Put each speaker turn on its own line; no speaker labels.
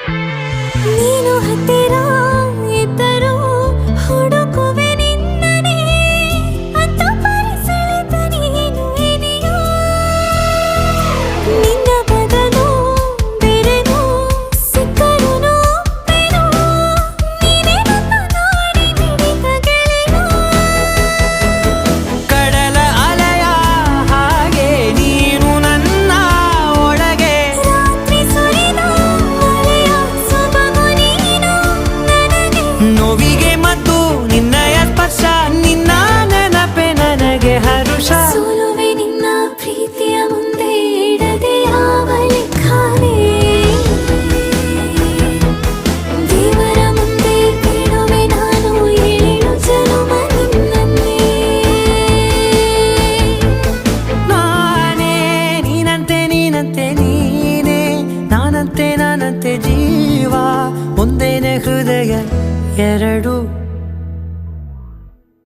ನೀನು ಹತ್ತಿರ ಇದ್ದರೂ ಹುಡುಕುವೆ ನಿನ್ನನೇ ಅಂತ ಪರಿಸೆಳೆದ ನೀನು ಇದೆಯೋ ನಿನ್ನ ಬದಲು ಬೇರೆನೋ ಸಿಕ್ಕರೂ ಒಪ್ಪೆನೋ ನೀನೇ ನನ್ನ ನಾಡಿ ಮಿಡಿದ ಗೆಳೆಯ
ಕಡಲ ಅಲೆಯ ಹಾಗೆ ನೀನು ನನ್ನ ಒಳಗೆ
ರಾತ್ರಿ ಸುರಿದ ಮಳೆಯ ಸೊಬಗು ನೀನು ನನಗೆ
ನೋವಿಗೆ ಮತ್ತು ನಿನ್ನಯ ಸ್ಪರ್ಶ ನಿನ್ನ ನೆನಪೆ ನನಗೆ ಹರುಷ
ಸೋಲುವೆ ನಿನ್ನ ಪ್ರೀತಿಯ ಮುಂದೆ ಇಡದೆ ಯಾವ ಲೆಕ್ಕವೇ ದೇವರ ಮುಂದೆ ಬೇಡುವೆ ನಾನು 7 ಜನುಮ ನಿನ್ನನ್ನೇ
ನಾನೇ ನೀನಂತೆ ನೀನಂತೆ ನೀನೇ ನಾನಂತೆ ನಾನಂತೆ ಜೀವ ಒಂದೇನೆ ಹೃದಯ ಎರಡು